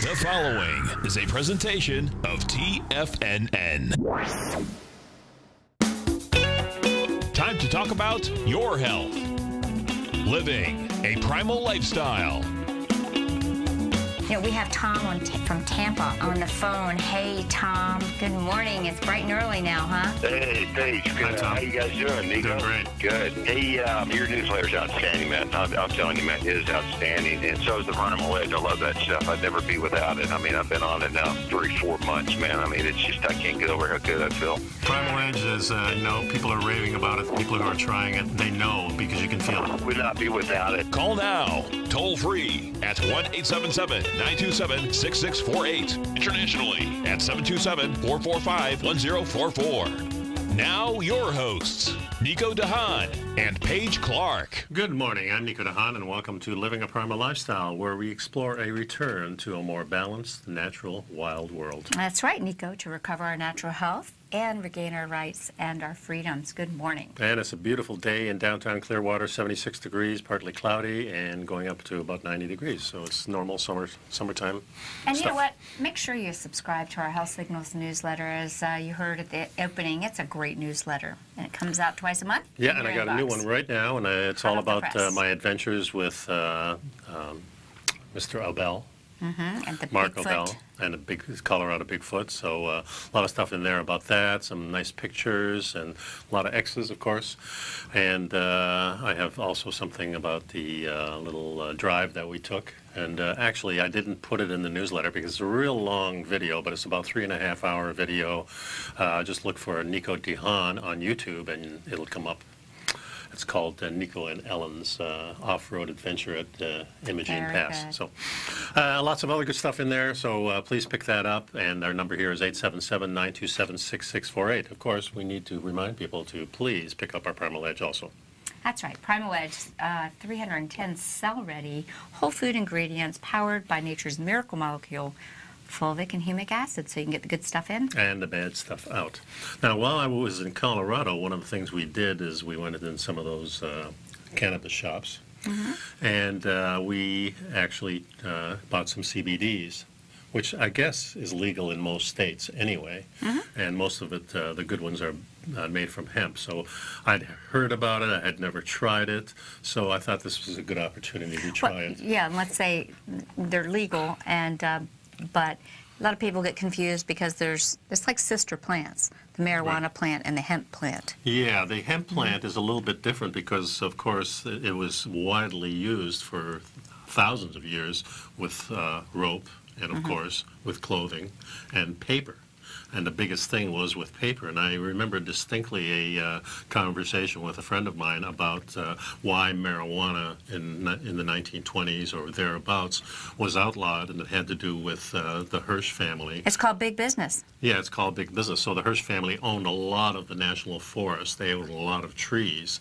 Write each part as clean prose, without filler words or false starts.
The following is a presentation of TFNN. Time to talk about your health. Living a primal lifestyle. You know, we have Tom from Tampa on the phone. Hey, Tom. Good morning. It's bright and early now, huh? Hey, Paige. Good. Hi, Tom. How you guys doing, Nico? Doing great. Good. Hey, your newsletter's outstanding, man. I'm telling you, man, it is outstanding. And so is the Primal Edge. I love that stuff. I'd never be without it. I mean, I've been on it now 3-4 months, man. I mean, it's just, I can't get over how good I feel. Primal Edge is, people are raving about it. People who are trying it, they know because you can feel it. Would not be without it. Call now, toll free at 1-877-927-6648. Internationally at 727-445-1044. Now your hosts, Nico and Haan and Paige Clarke. Good morning. I'm Nico and Haan, and welcome to Living a Primal Lifestyle, where we explore a return to a more balanced, natural, wild world. That's right, Nico, to recover our natural health and regain our rights and our freedoms. Good morning. And it's a beautiful day in downtown Clearwater, 76 degrees, partly cloudy, and going up to about 90 degrees. So it's normal summertime And stuff. you know what? Make sure you subscribe to our Health Signals newsletter. As you heard at the opening, it's a great newsletter, and it comes out twice a month. Yeah, and I got a new one right now, and it's all about my adventures with Mr. Abel. And the Mark Bigfoot. Obel and a big Colorado Bigfoot. So a lot of stuff in there about that, some nice pictures and a lot of X's, of course. And I have also something about the little drive that we took. And actually, I didn't put it in the newsletter because it's a real long video, but it's about 3.5-hour video. Just look for Nico and Haan on YouTube and it'll come up. It's called Nico and Ellen's off-road adventure at Imogene Pass. Good. So lots of other good stuff in there, so please pick that up. And our number here is 877-927-6648. Of course, we need to remind people to please pick up our Primal Edge also. That's right. Primal Edge, 310 cell-ready, whole food ingredients powered by nature's miracle molecule, fulvic and humic acid, so you can get the good stuff in. And the bad stuff out. Now, while I was in Colorado, one of the things we did is we went in some of those cannabis shops, and we actually bought some CBDs, which I guess is legal in most states anyway, and most of it, the good ones are made from hemp. So I'd heard about it, I had never tried it, so I thought this was a good opportunity to try it. Yeah, and let's say they're legal, and but a lot of people get confused because it's like sister plants, the marijuana plant and the hemp plant. Yeah, the hemp plant is a little bit different because, of course, it was widely used for thousands of years with rope and, of course, with clothing and paper. And the biggest thing was with paper. And I remember distinctly a conversation with a friend of mine about why marijuana in the 1920s or thereabouts was outlawed, and it had to do with the Hirsch family. It's called big business. Yeah, it's called big business. So the Hirsch family owned a lot of the national forest. They owned a lot of trees.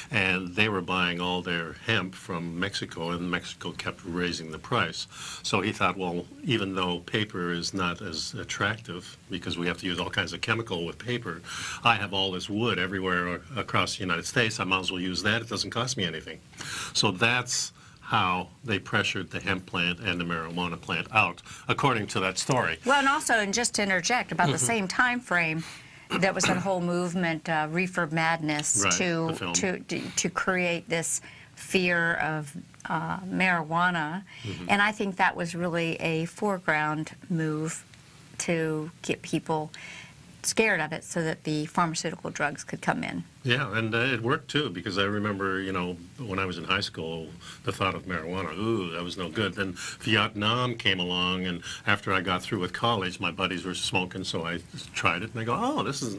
And they were buying all their hemp from Mexico, and Mexico kept raising the price. So he thought, well, even though paper is not as attractive, because we have to use all kinds of chemical with paper, I have all this wood everywhere across the United States. I might as well use that. It doesn't cost me anything. So that's how they pressured the hemp plant and the marijuana plant out, according to that story. Well, and also, and just to interject, about the same time frame, that was that whole movement, Reefer Madness, to create this fear of marijuana. And I think that was really a foreground move to get people scared of it so that the pharmaceutical drugs could come in. Yeah, and it worked too, because I remember, when I was in high school, the thought of marijuana, ooh, that was no good. Then Vietnam came along, and after I got through with college, my buddies were smoking, so I tried it, and I go, oh, this is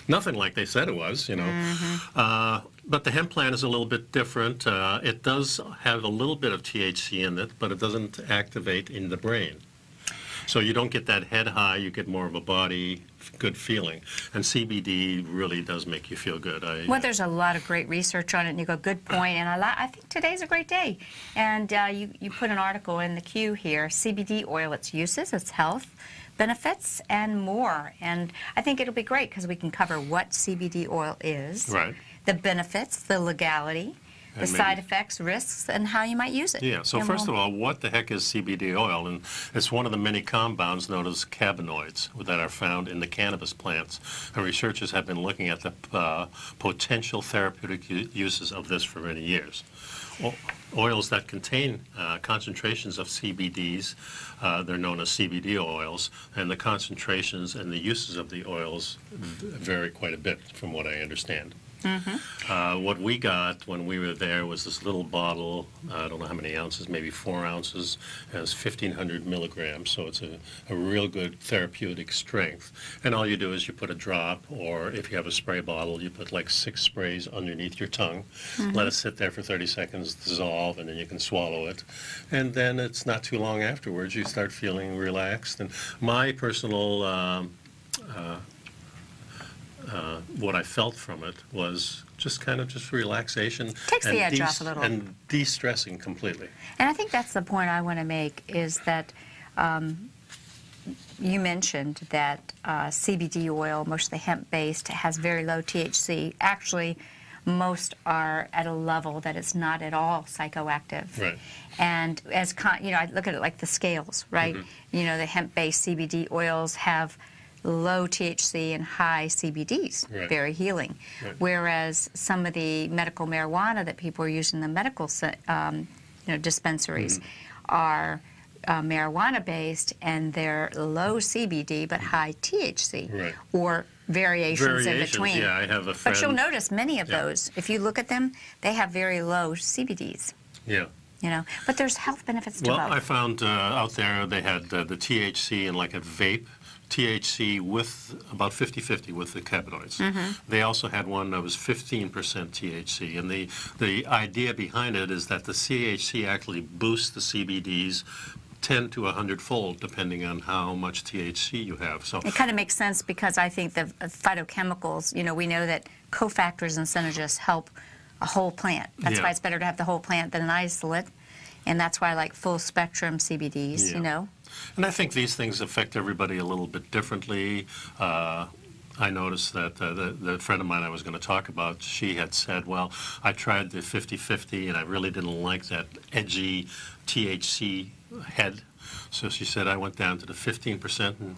nothing like they said it was, But the hemp plant is a little bit different. It does have a little bit of THC in it, but it doesn't activate in the brain. So you don't get that head high, you get more of a body good feeling. And CBD really does make you feel good. Well, there's a lot of great research on it, and you go, good point, and I think today's a great day. And you put an article in the queue here, CBD oil, its uses, its health benefits, and more. And I think it'll be great because we can cover what CBD oil is, right, the benefits, the legality, the side effects, risks, and how you might use it. Yeah, so first of all, what the heck is CBD oil? And it's one of the many compounds known as cannabinoids that are found in the cannabis plants. And researchers have been looking at the potential therapeutic uses of this for many years. Oils that contain concentrations of CBDs, they're known as CBD oils, and the concentrations and the uses of the oils vary quite a bit from what I understand. What we got when we were there was this little bottle, I don't know how many ounces, maybe 4 ounces, has 1,500 milligrams, so it's a real good therapeutic strength. And all you do is you put a drop, or if you have a spray bottle, you put like 6 sprays underneath your tongue, let it sit there for 30 seconds, dissolve, and then you can swallow it. And then it's not too long afterwards, you start feeling relaxed. And my personal what I felt from it was just kind of just relaxation. Takes the edge off a little. And de-stressing completely. And I think that's the point I want to make, is that you mentioned that CBD oil, mostly hemp-based, has very low THC. Actually, most are at a level that it's not at all psychoactive. Right. And as I look at it like the scales, right? You know, the hemp-based CBD oils have low THC and high CBDs, very healing. Whereas some of the medical marijuana that people are using in the medical dispensaries are marijuana-based, and they're low CBD but high THC, or variations in between. Yeah, I have a friend. But you'll notice many of those, if you look at them, they have very low CBDs. Yeah. You know, but there's health benefits to both. Well, I found out there they had the THC in like a vape. THC with about 50-50 with the cannabinoids. They also had one that was 15% THC, and the idea behind it is that the THC actually boosts the CBDs 10 to 100-fold, depending on how much THC you have. So it kind of makes sense, because I think the phytochemicals, you know, we know that cofactors and synergists help a whole plant. That's why it's better to have the whole plant than an isolate, and that's why I like full spectrum CBDs, you know. And I think these things affect everybody a little bit differently. I noticed that the friend of mine I was going to talk about, she had said, well, I tried the 50-50 and I really didn't like that edgy THC head. So she said, I went down to the 15% and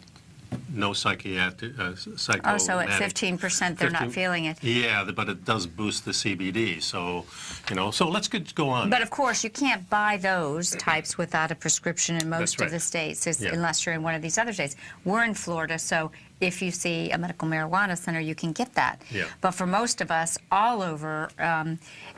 no psychiatric, psychomatic. Oh, so at 15% they're not feeling it. Yeah, but it does boost the CBD. So, you know, so let's go on. But of course, you can't buy those types without a prescription in most of the states, unless you're in one of these other states. We're in Florida, so if you see a medical marijuana center, you can get that. But for most of us, all over,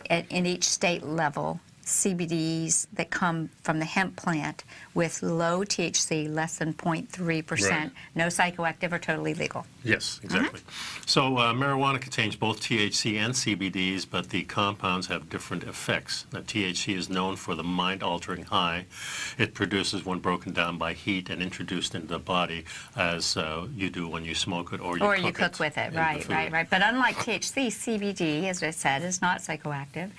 in each state level, CBDs that come from the hemp plant with low THC, less than 0.3%, no psychoactive, or totally legal. Yes, exactly. So marijuana contains both THC and CBDs, but the compounds have different effects. Now, THC is known for the mind-altering high it produces when broken down by heat and introduced into the body, as you do when you smoke it or you cook with it. Right. But unlike THC, CBD, as I said, is not psychoactive.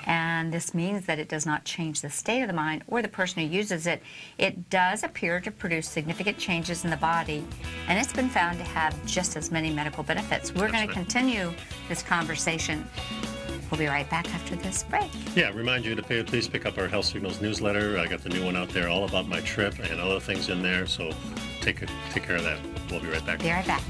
And this means that it does not change the state of the mind or the person who uses it. It does appear to produce significant changes in the body, and it's been found to have just as many medical benefits. We're going to continue this conversation. We'll be right back after this break. Yeah, remind you to please pick up our Health Signals newsletter. I got the new one out there, all about my trip and other things in there, so take care of that. We'll be right back. Be right back.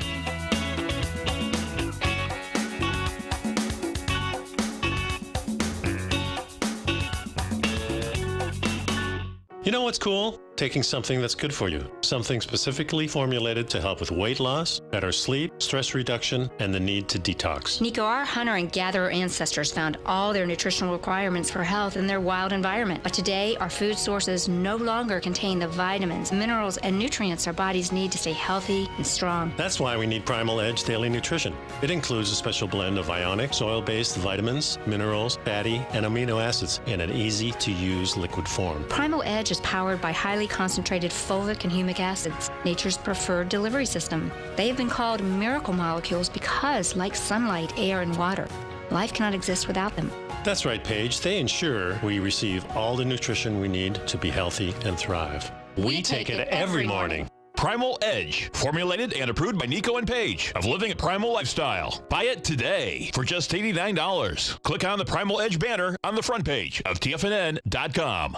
You know what's cool? Taking something that's good for you. Something specifically formulated to help with weight loss, better sleep, stress reduction, and the need to detox. Nico, our hunter and gatherer ancestors found all their nutritional requirements for health in their wild environment. But today, our food sources no longer contain the vitamins, minerals, and nutrients our bodies need to stay healthy and strong. That's why we need Primal Edge Daily Nutrition. It includes a special blend of ionic, soil-based vitamins, minerals, fatty, and amino acids in an easy-to-use liquid form. Primal Edge is powered by highly concentrated fulvic and humic acids, nature's preferred delivery system. They have been called miracle molecules because, like sunlight, air, and water, life cannot exist without them. That's right, Paige. They ensure we receive all the nutrition we need to be healthy and thrive. We take it every morning. Primal Edge, formulated and approved by Nico and Paige of Living a Primal Lifestyle. Buy it today for just $89. Click on the Primal Edge banner on the front page of TFNN.com.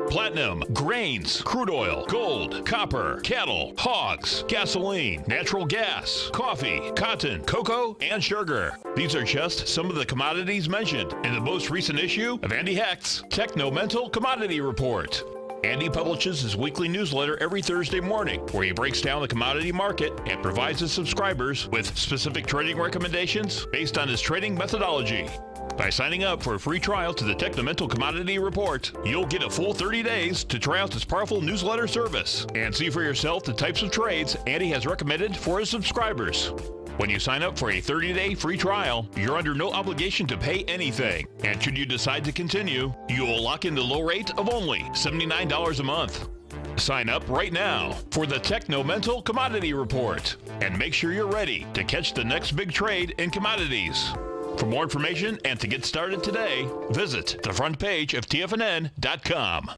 Platinum, grains, crude oil, gold, copper, cattle, hogs, gasoline, natural gas, coffee, cotton, cocoa, and sugar. These are just some of the commodities mentioned in the most recent issue of Andy Hecht's Techno-Mental Commodity Report. Andy publishes his weekly newsletter every Thursday morning, where he breaks down the commodity market and provides his subscribers with specific trading recommendations based on his trading methodology. By signing up for a free trial to the Techno-Mental Commodity Report, you'll get a full 30 days to try out this powerful newsletter service and see for yourself the types of trades Andy has recommended for his subscribers. When you sign up for a 30-day free trial, you're under no obligation to pay anything. And should you decide to continue, you will lock in the low rate of only $79 a month. Sign up right now for the Techno-Mental Commodity Report and make sure you're ready to catch the next big trade in commodities. For more information and to get started today, visit the front page of TFNN.com.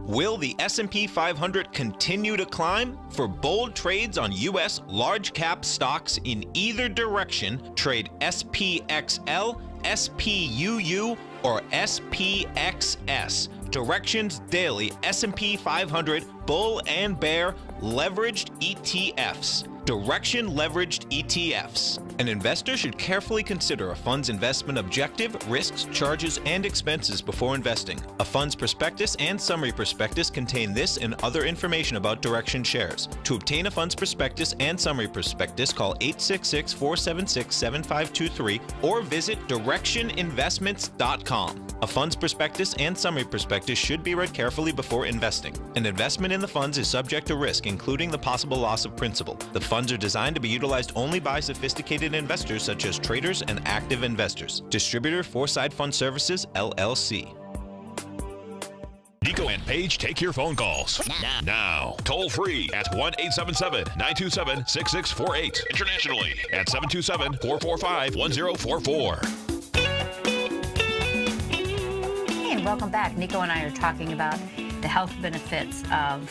Will the S&P 500 continue to climb? For bold trades on U.S. large-cap stocks in either direction, trade SPXL, SPUU, or SPXS. Directions Daily S&P 500 Bull and Bear Leveraged ETFs. Direction Leveraged ETFs. An investor should carefully consider a fund's investment objective, risks, charges, and expenses before investing. A fund's prospectus and summary prospectus contain this and other information about Direction shares. To obtain a fund's prospectus and summary prospectus, call 866-476-7523 or visit directioninvestments.com. A fund's prospectus and summary prospectus should be read carefully before investing. An investment in the funds is subject to risk, including the possible loss of principal. The funds are designed to be utilized only by sophisticated investors such as traders and active investors. Distributor Foreside Fund Services, LLC. Nico and Paige take your phone calls now. Toll free at 1-877-927-6648. Internationally at 727-445-1044. Welcome back. Nico and I are talking about the health benefits of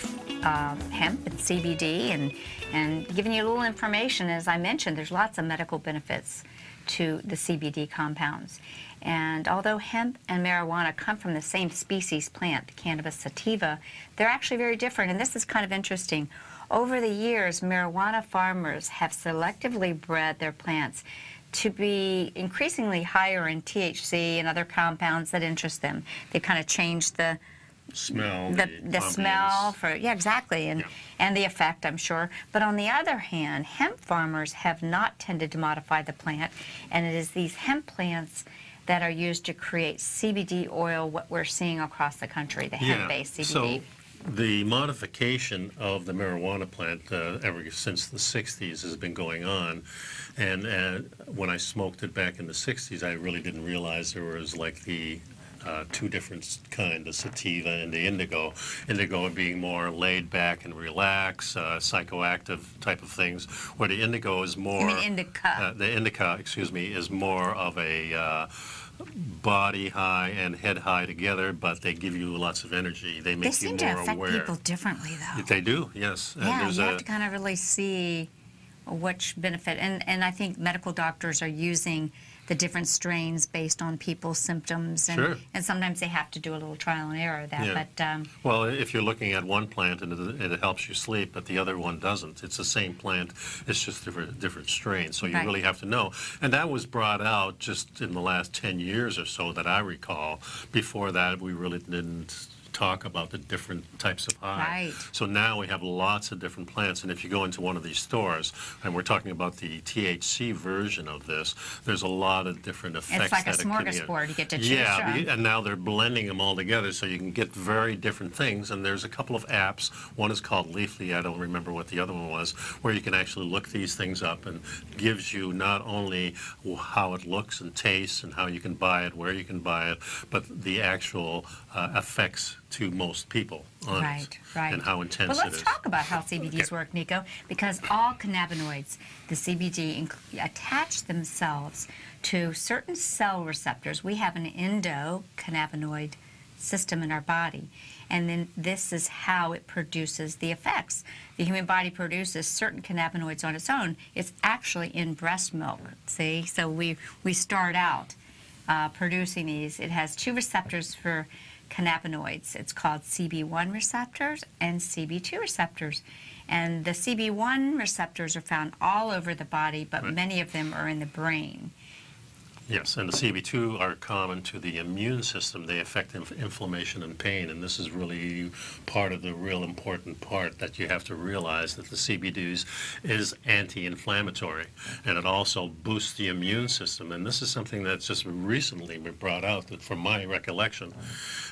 hemp and CBD and giving you a little information. As I mentioned, there's lots of medical benefits to the CBD compounds. And although hemp and marijuana come from the same species plant, Cannabis sativa, they're actually very different. And this is kind of interesting. Over the years, marijuana farmers have selectively bred their plants to be increasingly higher in THC and other compounds that interest them. They kind of changed the smell, the smell for, yeah, exactly, and the effect, I'm sure. But on the other hand, hemp farmers have not tended to modify the plant, and it is these hemp plants that are used to create CBD oil, what we're seeing across the country, the hemp-based CBD. So the modification of the marijuana plant ever since the 60s has been going on. And when I smoked it back in the 60s, I really didn't realize there was like the two different kinds, the sativa and the indigo. Indigo being more laid back and relaxed, psychoactive type of things, where the indigo is more... You mean indica? The indica, excuse me, is more of a body high and head high together, but they give you lots of energy. They make you more aware. They seem to affect people differently, though. They do, yes. Yeah, you have to kind of really see which benefit. And I think medical doctors are using the different strains based on people's symptoms. And, sure. And sometimes they have to do a little trial and error of that. Yeah. But, well, if you're looking at one plant and it helps you sleep, but the other one doesn't, it's the same plant, it's just different strains. So you really have to know. And that was brought out just in the last 10 years or so that I recall. Before that, we really didn't talk about the different types of high. Right. So now we have lots of different plants, and if you go into one of these stores, and we're talking about the THC version of this, there's a lot of different effects. It's like a smorgasbord you get to choose from. And now they're blending them all together so you can get very different things, and there's a couple of apps. One is called Leafly, I don't remember what the other one was, where you can actually look these things up and gives you not only how it looks and tastes and how you can buy it, where you can buy it, but the actual effects to most people on it, and how intense it is. Well, let's talk about how CBDs work, Nico, because all cannabinoids, the CBD, attach themselves to certain cell receptors. We have an endocannabinoid system in our body. And then this is how it produces the effects. The human body produces certain cannabinoids on its own. It's actually in breast milk, see? So we start out producing these. It has 2 receptors for cannabinoids. It's called CB1 receptors and CB2 receptors. And the CB1 receptors are found all over the body, but many of them are in the brain. Yes, and the CB2 are common to the immune system. They affect inflammation and pain, and this is really part of the real important part that you have to realize, that the CBDs is anti-inflammatory, and it also boosts the immune system. And this is something that's just recently been brought out, that from my recollection.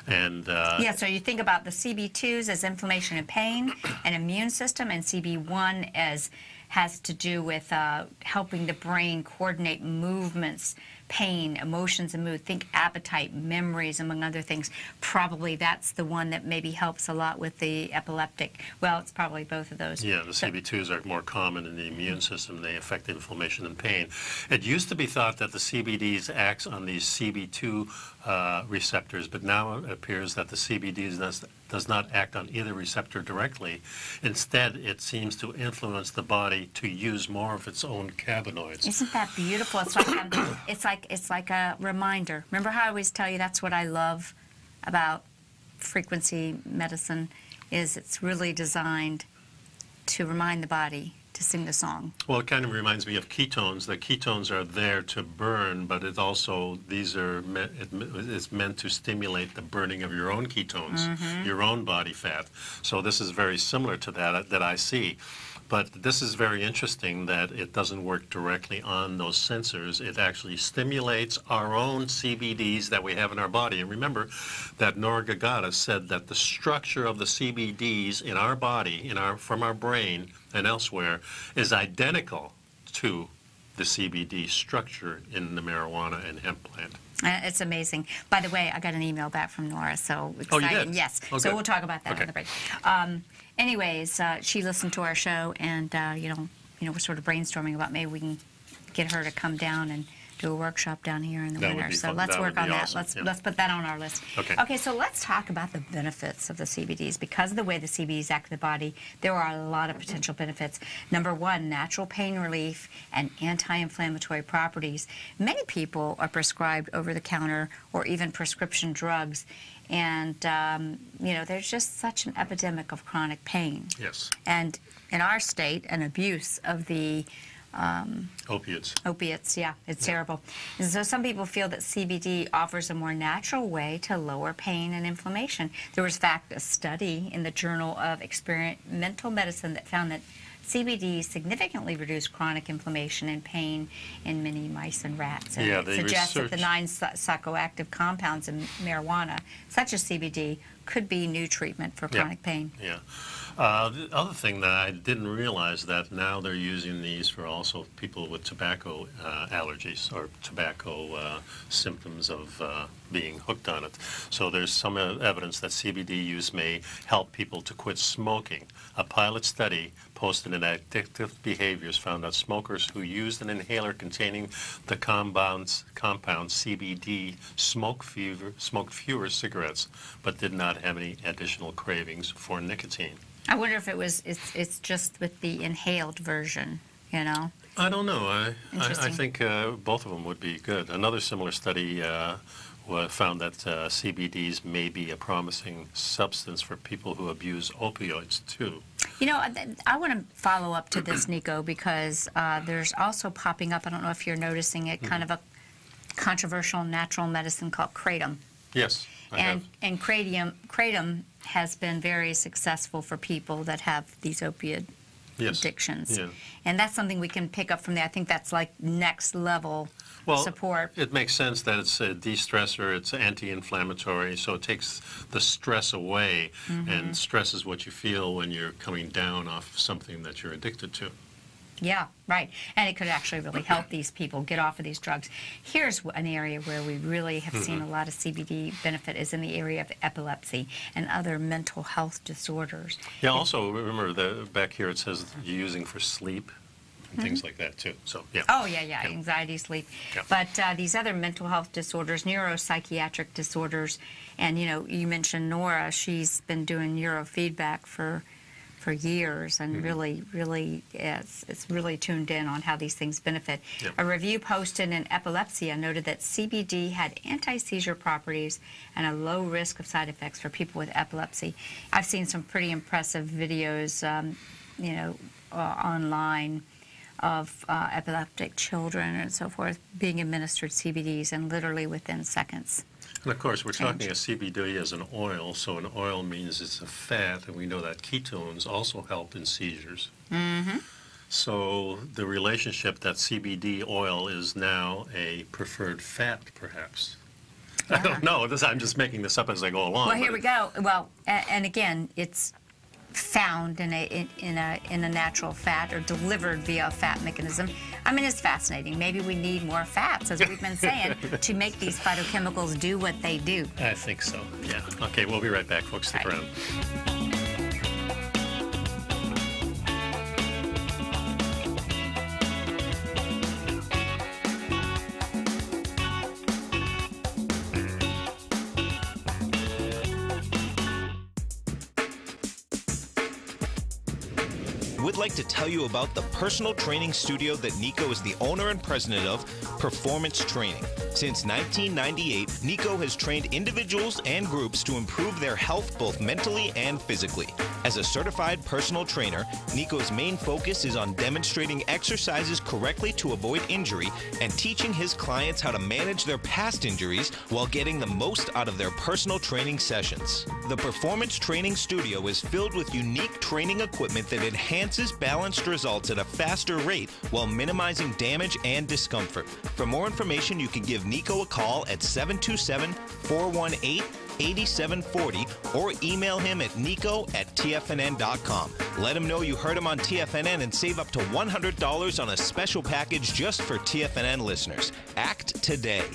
And yeah, so you think about the CB2s as inflammation and pain and immune system, and CB1 as has to do with helping the brain coordinate movements, pain, emotions, and mood. Think appetite, memories, among other things. Probably that's the one that maybe helps a lot with the epileptic. Well, it's probably both of those. Yeah, the CB2s are more common in the immune system. They affect inflammation and pain. It used to be thought that the CBDs acts on these CB2 receptors, but now it appears that the CBDs does not act on either receptor directly. Instead, it seems to influence the body to use more of its own cannabinoids. Isn't that beautiful? It's like a reminder. Remember how I always tell you that's what I love about frequency medicine, is it's really designed to remind the body to sing the song. Well, it kind of reminds me of ketones. The ketones are there to burn, but it also, it's meant to stimulate the burning of your own ketones, your own body fat. So this is very similar to that I see. But this is very interesting that it doesn't work directly on those sensors. It actually stimulates our own CBDs that we have in our body. And remember that Nora Gagata said that the structure of the CBDs in our body, from our brain and elsewhere, is identical to the CBD structure in the marijuana and hemp plant. It's amazing. By the way, I got an email back from Nora, so exciting. Oh, you did? Yes. Oh, so good. we'll talk about that on the break. Anyways, she listened to our show, and we're sort of brainstorming about maybe we can get her to come down and do a workshop down here in the winter. So let's work on that. Awesome. Let's put that on our list. Okay, so let's talk about the benefits of the CBDs. Because of the way the CBDs act in the body, there are a lot of potential benefits. Number one, natural pain relief and anti-inflammatory properties. Many people are prescribed over-the-counter or even prescription drugs, and there's just such an epidemic of chronic pain. Yes. And in our state, an abuse of the opiates, yeah, it's terrible. And so some people feel that CBD offers a more natural way to lower pain and inflammation. There was, in fact, a study in the Journal of Experimental Medicine that found that CBD significantly reduced chronic inflammation and pain in many mice and rats. And it suggests that the 9 psychoactive compounds in marijuana, such as CBD, could be new treatment for chronic pain. Yeah. The other thing that I didn't realize, that now they're using these for also people with tobacco allergies or tobacco symptoms of being hooked on it. So there's some evidence that CBD use may help people to quit smoking. A pilot study posted in Addictive Behaviors found that smokers who used an inhaler containing the compound CBD smoked fewer cigarettes, but did not have any additional cravings for nicotine. I wonder if it's just with the inhaled version, I don't know. I think both of them would be good. Another similar study found that CBDs may be a promising substance for people who abuse opioids, too. I want to follow up to this, Nico, because there's also popping up, I don't know if you're noticing it, kind of a controversial natural medicine called kratom. Yes, I have. And kratom has been very successful for people that have these opiate addictions. Yeah. And that's something we can pick up from there. I think that's like next level support. It makes sense that it's a de-stressor, it's anti-inflammatory, so it takes the stress away, and stress is what you feel when you're coming down off something that you're addicted to. Yeah, right. And it could actually really help these people get off of these drugs. Here's an area where we really have seen a lot of CBD benefit is in the area of epilepsy and other mental health disorders. Yeah, also remember that back here it says you're using for sleep. and things like that too. So yeah. Oh yeah. Anxiety, sleep. Yeah. But these other mental health disorders, neuropsychiatric disorders, and you mentioned Nora. She's been doing neurofeedback for years, and really it's really tuned in on how these things benefit. Yep. A review posted in Epilepsia noted that CBD had anti-seizure properties and a low risk of side effects for people with epilepsy. I've seen some pretty impressive videos, online of epileptic children and so forth being administered CBDs, and literally within seconds. And of course, we're talking a CBD as an oil, so an oil means it's a fat, and we know that ketones also help in seizures. So the relationship that CBD oil is now a preferred fat, perhaps. I don't know. I'm just making this up as I go along. Well, here we go. Well, and again, it's found in a natural fat, or delivered via a fat mechanism. I mean, it's fascinating. Maybe we need more fats, as we've been saying, to make these phytochemicals do what they do. I think so. Yeah. Okay, we'll be right back, folks. Stick around. Would like to tell you about the personal training studio that Nico is the owner and president of, Performance Training. Since 1998, Nico has trained individuals and groups to improve their health both mentally and physically. As a certified personal trainer, Nico's main focus is on demonstrating exercises correctly to avoid injury and teaching his clients how to manage their past injuries while getting the most out of their personal training sessions. The Performance Training Studio is filled with unique training equipment that enhances balanced results at a faster rate while minimizing damage and discomfort. For more information, you can give Nico a call at 727-418-8740 or email him at nico@tfnn.com. Let him know you heard him on TFNN and save up to $100 on a special package just for TFNN listeners. Act today.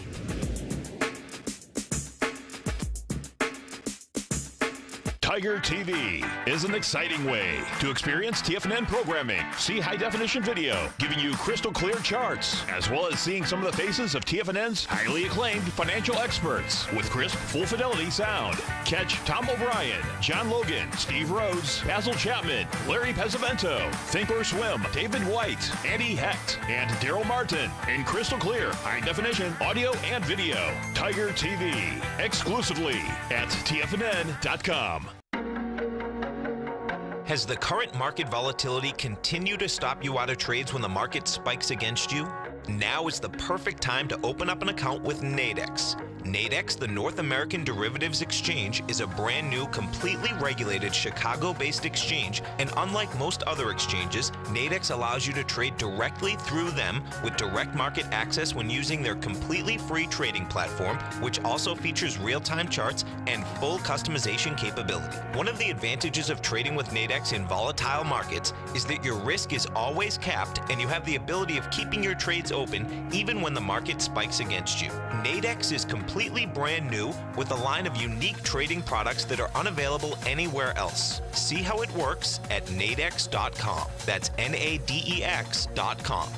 Tiger TV is an exciting way to experience TFNN programming. See high-definition video, giving you crystal clear charts, as well as seeing some of the faces of TFNN's highly acclaimed financial experts with crisp, full-fidelity sound. Catch Tom O'Brien, John Logan, Steve Rhodes, Basil Chapman, Larry Pesavento, Think or Swim, David White, Andy Hecht, and Daryl Martin in crystal clear, high-definition audio and video. Tiger TV, exclusively at TFNN.com. Has the current market volatility continued to stop you out of trades when the market spikes against you? Now is the perfect time to open up an account with Nadex. Nadex, the North American Derivatives Exchange, is a brand new, completely regulated Chicago-based exchange, and unlike most other exchanges, Nadex allows you to trade directly through them with direct market access when using their completely free trading platform, which also features real-time charts and full customization capability. One of the advantages of trading with Nadex in volatile markets is that your risk is always capped and you have the ability of keeping your trades open even when the market spikes against you. Nadex is completely brand new with a line of unique trading products that are unavailable anywhere else. See how it works at nadex.com. That's NADEX.com.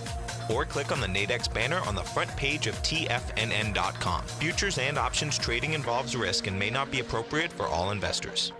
Or click on the Nadex banner on the front page of TFNN.com. Futures and options trading involves risk and may not be appropriate for all investors.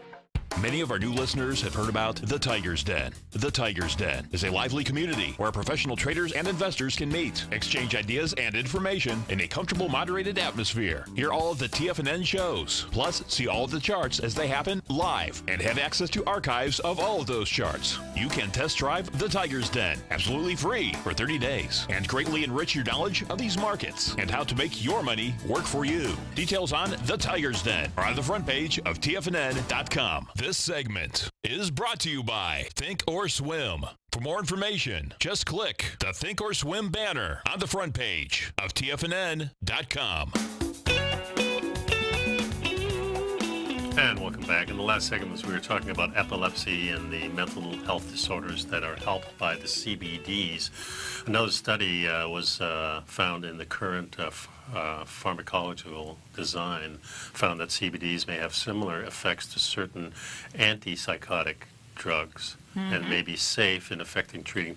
Many of our new listeners have heard about The Tiger's Den. The Tiger's Den is a lively community where professional traders and investors can meet, exchange ideas and information in a comfortable, moderated atmosphere. Hear all of the TFNN shows, plus see all of the charts as they happen live, and have access to archives of all of those charts. You can test drive The Tiger's Den absolutely free for 30 days and greatly enrich your knowledge of these markets and how to make your money work for you. Details on The Tiger's Den are on the front page of TFNN.com. This segment is brought to you by Think or Swim. For more information, just click the Think or Swim banner on the front page of TFNN.com. And welcome back. In the last segment, we were talking about epilepsy and the mental health disorders that are helped by the CBDs. Another study was found in the current pharmacological design, found that CBDs may have similar effects to certain antipsychotic drugs and may be safe in affecting treating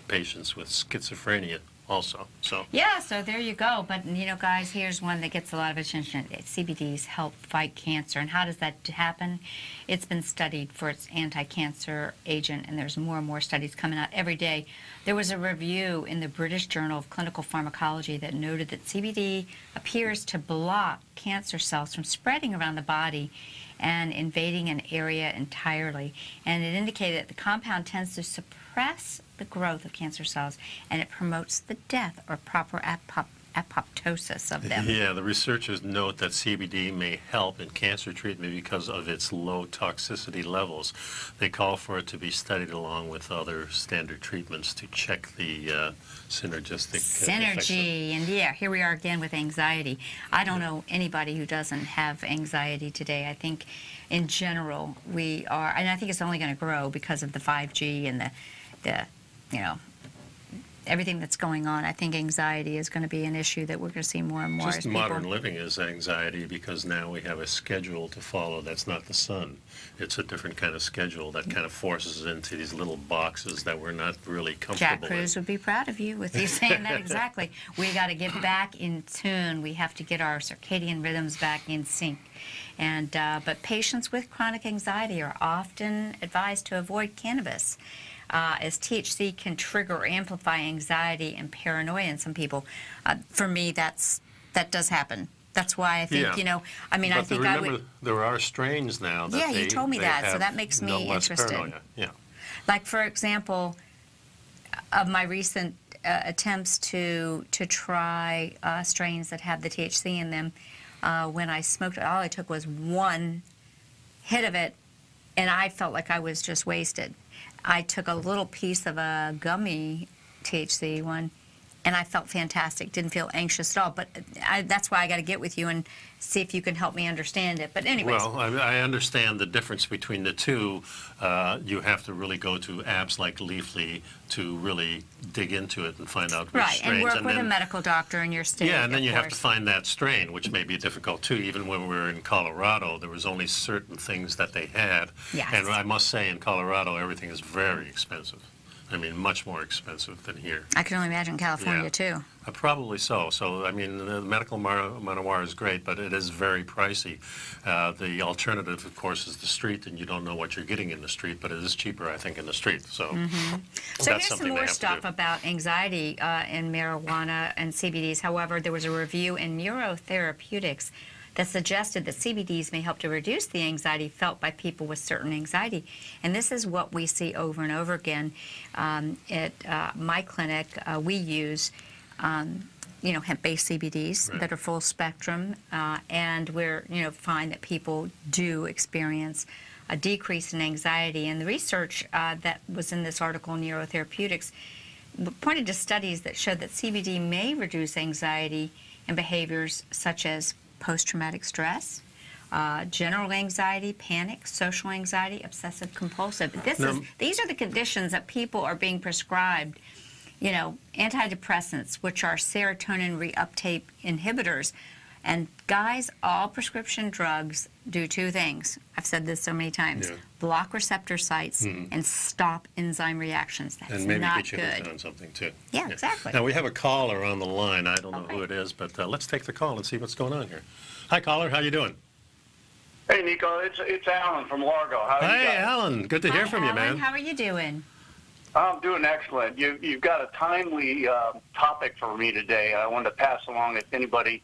patients with schizophrenia also. So yeah, so there you go. But you know, guys, here's one that gets a lot of attention. CBDs help fight cancer, and how does that happen? It's been studied for its anti-cancer agent, and there's more and more studies coming out every day. There was a review in the British Journal of Clinical Pharmacology that noted that CBD appears to block cancer cells from spreading around the body and invading an area entirely. And it indicated that the compound tends to suppress the growth of cancer cells, and it promotes the death or proper apoptosis of them. Yeah, the researchers note that CBD may help in cancer treatment because of its low toxicity levels. They call for it to be studied along with other standard treatments to check the synergistic synergy. And yeah, here we are again with anxiety. I don't know anybody who doesn't have anxiety today. I think in general we are, and I think it's only going to grow because of the 5G and the you know, everything that's going on. I think anxiety is going to be an issue that we're going to see more and more. Just modern living is anxiety because now we have a schedule to follow that's not the sun. It's a different kind of schedule that kind of forces us into these little boxes that we're not really comfortable Jack Cruz would be proud of you with you saying that exactly. We got to get back in tune. We have to get our circadian rhythms back in sync. And but patients with chronic anxiety are often advised to avoid cannabis, as THC can trigger or amplify anxiety and paranoia in some people. For me, that does happen. That's why I think, you know, I mean, but I think remember, I would... there are strains now that you told me that, so that makes me interested. Paranoia. Yeah. Like, for example, of my recent attempts to try strains that have the THC in them, when I smoked it, all I took was one hit of it, and I felt like I was just wasted. I took a little piece of a gummy THC one, and I felt fantastic. Didn't feel anxious at all. But that's why I got to get with you and see if you can help me understand it. But anyways. Well, I understand the difference between the two. You have to really go to apps like Leafly to really dig into it and find out which strains. Right, and work with a medical doctor in your state. Yeah, and then you have to find that strain, which may be difficult too. Even when we were in Colorado, there was only certain things that they had. Yes. And I must say, in Colorado, everything is very expensive. I mean, much more expensive than here. I can only imagine California, too. Probably so. So, I mean, the medical marijuana is great, but it is very pricey. The alternative, of course, is the street, and you don't know what you're getting in the street, but it is cheaper, I think, in the street. So, so here's some more stuff about anxiety in marijuana and CBDs. However, there was a review in Neurotherapeutics that suggested that CBDs may help to reduce the anxiety felt by people with certain anxiety. And this is what we see over and over again. At my clinic, we use hemp-based CBDs that are full spectrum, and we're find that people do experience a decrease in anxiety. And the research that was in this article, Neurotherapeutics, pointed to studies that showed that CBD may reduce anxiety and behaviors such as post-traumatic stress, general anxiety, panic, social anxiety, obsessive-compulsive. These are the conditions that people are being prescribed, antidepressants, which are serotonin reuptake inhibitors. And guys, all prescription drugs do two things. I've said this so many times. Block receptor sites and stop enzyme reactions. That's and maybe not get you good. hooked on something, too. Yeah, exactly. Now, we have a caller on the line. I don't know who it is, but let's take the call and see what's going on here. Hi, caller. How you doing? Hey, Nico. It's Alan from Largo. How are you guys? Hey, Alan. Good to hear from you, man. How are you doing? I'm doing excellent. You've got a timely topic for me today. I wanted to pass along if anybody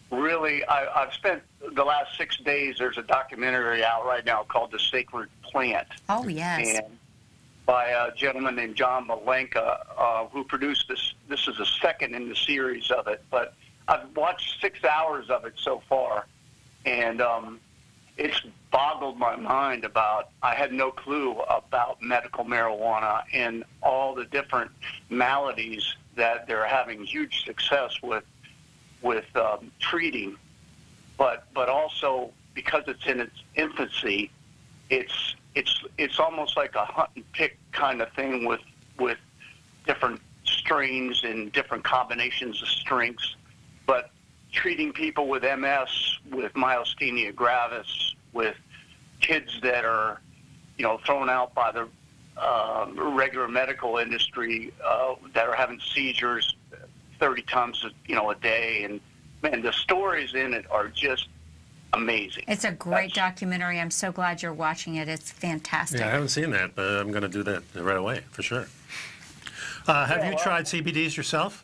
really, I've spent the last 6 days, there's a documentary out right now called The Sacred Plant. Oh, yes. And by a gentleman named John Malenka, who produced this. This is the second in the series of it, but I've watched 6 hours of it so far, and it's boggled my mind about, I had no clue about medical marijuana and all the different maladies that they're having huge success with treating, but also because it's in its infancy, it's almost like a hunt and pick kind of thing with different strains and different combinations of strengths. But treating people with MS, with myasthenia gravis, with kids that are thrown out by the regular medical industry that are having seizures 30 times a day, and man, the stories in it are just amazing. It's a great documentary. I'm so glad you're watching it. It's fantastic. Yeah, I haven't seen that, but I'm going to do that right away for sure. Have you tried CBDs yourself?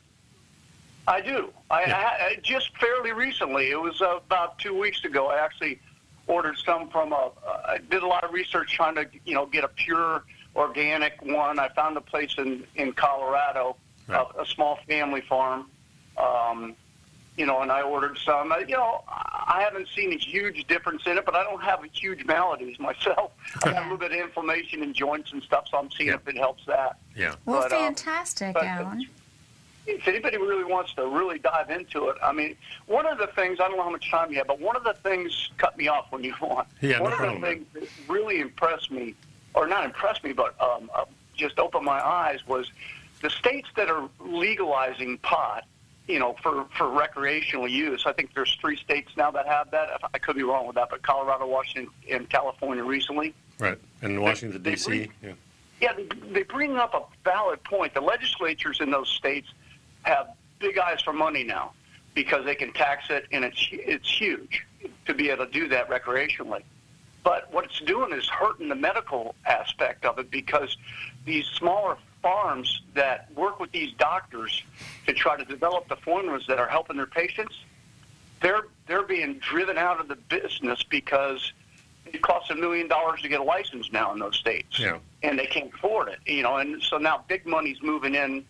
I do. I just fairly recently. It was about 2 weeks ago. I actually ordered some from I did a lot of research trying to get a pure organic one. I found a place in Colorado, right. a small family farm. And I ordered some. I haven't seen a huge difference in it, but I don't have huge maladies myself. I have a little bit of inflammation in joints and stuff, so I'm seeing if it helps that. Yeah. Well, but, fantastic, Alan. If anybody really wants to really dive into it, I mean, one of the things, I don't know how much time you have, but one of the things, cut me off when you want. Yeah, one of the things that really impressed me, or not impressed me, but just opened my eyes was the states that are legalizing pot, for recreational use. I think there's 3 states now that have that. I could be wrong with that, but Colorado, Washington, and California recently. Right, and Washington, D.C. Yeah, they bring up a valid point. The legislatures in those states have big eyes for money now because they can tax it, and it's huge to be able to do that recreationally. But what it's doing is hurting the medical aspect of it because these smaller farms that work with these doctors to try to develop the formulas that are helping their patients, they're being driven out of the business because it costs $1 million to get a license now in those states, and they can't afford it. And so now big money's moving in.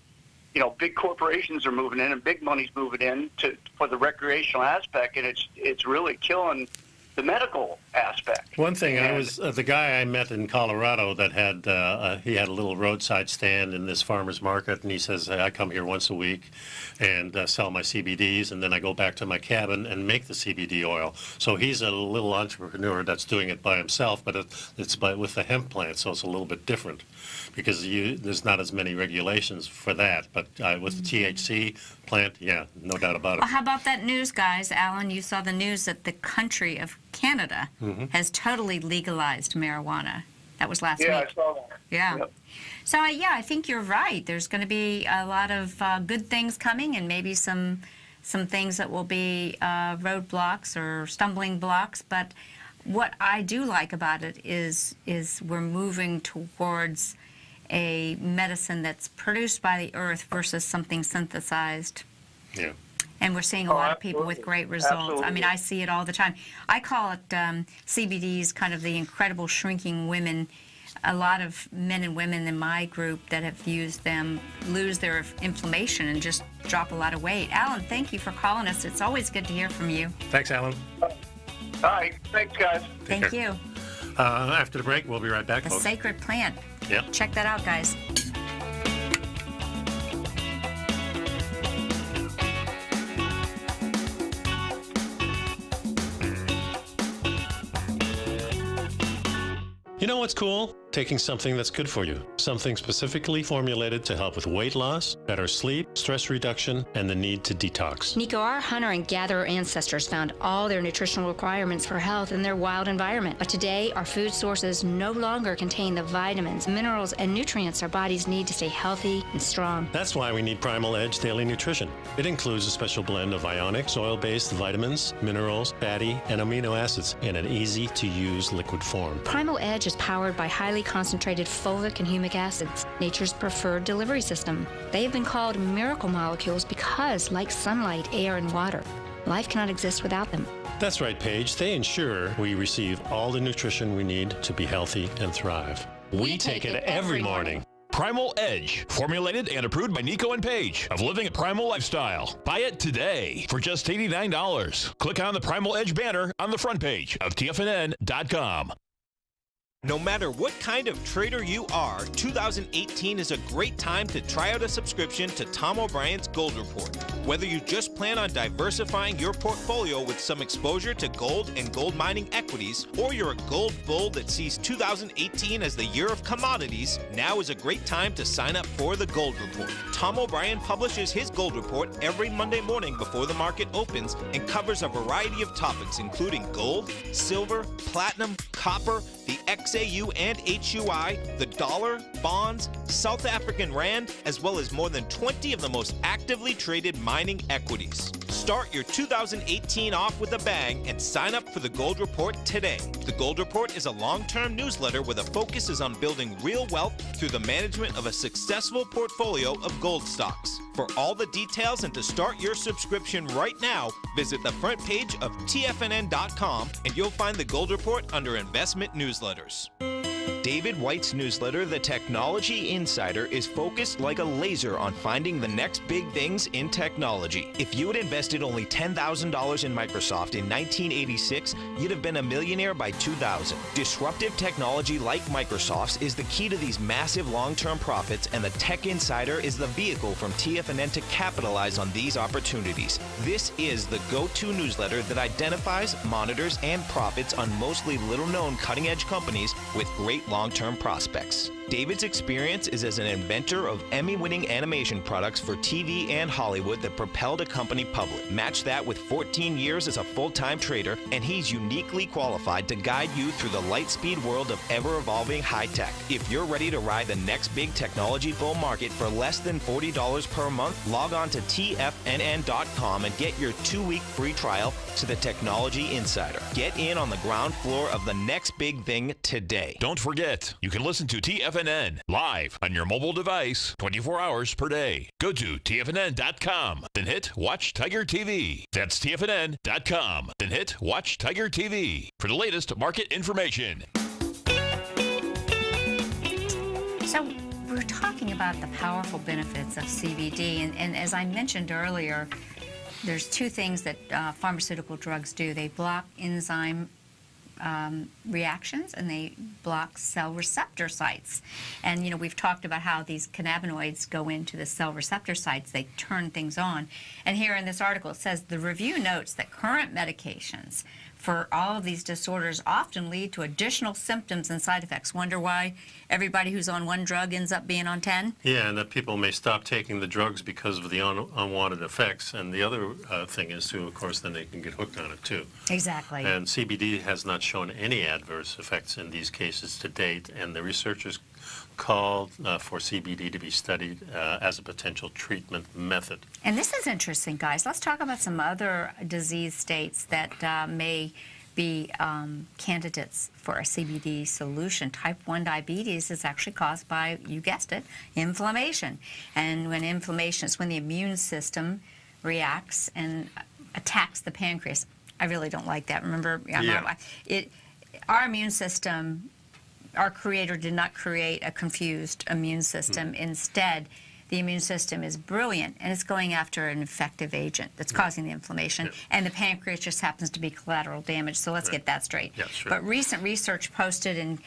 Big corporations are moving in, and big money's moving in for the recreational aspect, and it's really killing the medical aspect. One thing, I was the guy I met in Colorado that had he had a little roadside stand in this farmer's market, and he says, I come here once a week and sell my CBDs, and then I go back to my cabin and make the CBD oil. So he's a little entrepreneur that's doing it by himself, but it's with the hemp plant, so it's a little bit different because there's not as many regulations for that. But with the THC plant, yeah, no doubt about it. Well, how about that news, guys? Alan, you saw the news that the country of Canada has totally legalized marijuana. That was last week. Yeah, I saw that. Yeah. Yep. So, I think you're right. There's going to be a lot of good things coming, and maybe some things that will be roadblocks or stumbling blocks. But what I do like about it is we're moving towards a medicine that's produced by the earth versus something synthesized. Yeah. And we're seeing a lot of people with great results. Absolutely. I mean, I see it all the time. I call it CBD's kind of the incredible shrinking women. A lot of men and women in my group that have used them lose their inflammation and just drop a lot of weight. Alan, thank you for calling us. It's always good to hear from you. Thanks, Alan. All right. Thanks, guys. Thank you. After the break, we'll be right back, The folks. Sacred Plant. Yep. Check that out, guys. You know what's cool? Taking something that's good for you. Something specifically formulated to help with weight loss, better sleep, stress reduction, and the need to detox. Nico, our hunter and gatherer ancestors found all their nutritional requirements for health in their wild environment. But today, our food sources no longer contain the vitamins, minerals, and nutrients our bodies need to stay healthy and strong. That's why we need Primal Edge Daily Nutrition. It includes a special blend of ionics, oil-based vitamins, minerals, fatty, and amino acids in an easy-to-use liquid form. Primal Edge is powered by highly concentrated fulvic and humic acids, nature's preferred delivery system. They have been called miracle molecules because, like sunlight, air, and water, life cannot exist without them. That's right, Paige. They ensure we receive all the nutrition we need to be healthy and thrive. We take it every morning. Primal Edge, formulated and approved by Nico and Paige of Living a Primal Lifestyle. Buy it today for just $89. Click on the Primal Edge banner on the front page of TFNN.com. No matter what kind of trader you are, 2018 is a great time to try out a subscription to Tom O'Brien's Gold Report. Whether you just plan on diversifying your portfolio with some exposure to gold and gold mining equities, or you're a gold bull that sees 2018 as the year of commodities, now is a great time to sign up for the Gold Report. Tom O'Brien publishes his Gold Report every Monday morning before the market opens and covers a variety of topics including gold, silver, platinum, copper, the XAU and HUI, the dollar, bonds, South African rand, as well as more than 20 of the most actively traded mining equities. Start your 2018 off with a bang and sign up for the Gold Report today. The Gold Report is a long-term newsletter where the focus is on building real wealth through the management of a successful portfolio of gold stocks. For all the details and to start your subscription right now, visit the front page of TFNN.com and you'll find the Gold Report under Investment Newsletters. David White's newsletter, The Technology Insider, is focused like a laser on finding the next big things in technology. If you had invested only $10,000 in Microsoft in 1986, you'd have been a millionaire by 2000. Disruptive technology like Microsoft's is the key to these massive long-term profits, and the Tech Insider is the vehicle from TFNN to capitalize on these opportunities. This is the go-to newsletter that identifies, monitors, and profits on mostly little-known cutting-edge companies with great long-term prospects. David's experience is as an inventor of Emmy-winning animation products for TV and Hollywood that propelled a company public. Match that with 14 years as a full-time trader, and he's uniquely qualified to guide you through the light-speed world of ever-evolving high-tech. If you're ready to ride the next big technology bull market for less than $40 per month, log on to TFNN.com and get your 2-week free trial to the Technology Insider. Get in on the ground floor of the next big thing today. Don't forget, you can listen to TFNN live on your mobile device 24 hours per day. Go to TFNN.com, then hit Watch Tiger TV. That's TFNN.com, then hit Watch Tiger TV for the latest market information. So we're talking about the powerful benefits of CBD, and as I mentioned earlier, there's two things that pharmaceutical drugs do. They block enzyme reactions, and they block cell receptor sites. And, you know, we've talked about how these cannabinoids go into the cell receptor sites. They turn things on. And here in this article, it says, the review notes that current medications for all of these disorders often lead to additional symptoms and side effects. Wonder why everybody who's on one drug ends up being on 10? Yeah, and that people may stop taking the drugs because of the unwanted effects. And the other thing is, too, of course, then they can get hooked on it, too. Exactly. And CBD has not shown any adverse effects in these cases to date, and the researchers called for CBD to be studied as a potential treatment method. And this is interesting, guys. Let's talk about some other disease states that may be candidates for a CBD solution. Type 1 diabetes is actually caused by, you guessed it, inflammation. And when inflammation is when the immune system reacts and attacks the pancreas. I really don't like that. Remember, our immune system, our creator did not create a confused immune system. Instead, the immune system is brilliant, and it's going after an effective agent that's causing the inflammation, and the pancreas just happens to be collateral damage. So let's get that straight. Yeah, sure. But recent research posted in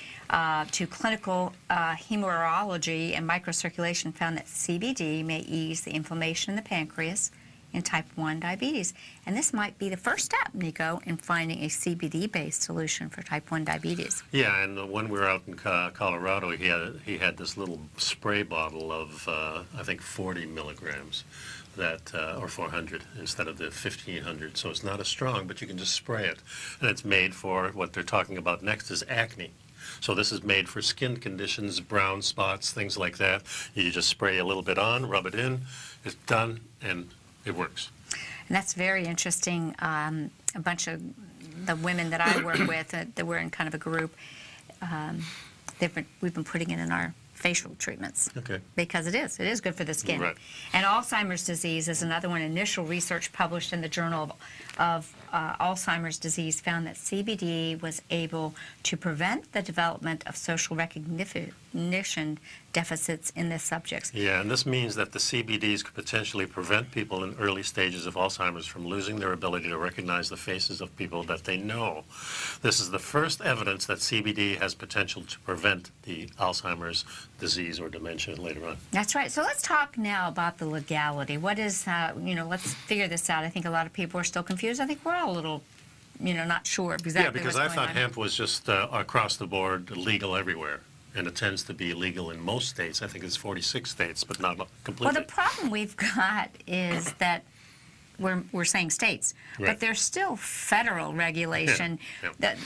to Clinical Hematology and Microcirculation found that CBD may ease the inflammation in the pancreas in type 1 diabetes. And this might be the first step, Nico, in finding a CBD-based solution for type 1 diabetes. Yeah, and when we were out in Colorado, he had this little spray bottle of, I think, 40 milligrams, that or 400 instead of the 1,500. So it's not as strong, but you can just spray it. And it's made for, what they're talking about next is acne. So this is made for skin conditions, brown spots, things like that. You just spray a little bit on, rub it in, it's done, and it works. And that's very interesting. A bunch of the women that I work with, that we're in kind of a group, we've been putting it in our facial treatments. Okay. Because it is good for the skin. Right. And Alzheimer's disease is another one. Initial research published in the Journal of Alzheimer's disease found that CBD was able to prevent the development of social recognition deficits in the subjects. Yeah, and this means that the CBDs could potentially prevent people in early stages of Alzheimer's from losing their ability to recognize the faces of people that they know. This is the first evidence that CBD has potential to prevent the Alzheimer's disease or dementia later on. That's right. So let's talk now about the legality. What is, let's figure this out. I think a lot of people are still confused. I think we're all a little, not sure exactly. Yeah, because I thought hemp was just across the board legal everywhere. And it tends to be illegal in most states. I think it's 46 states, but not completely. Well, the problem we've got is that we're saying states, right. But there's still federal regulation that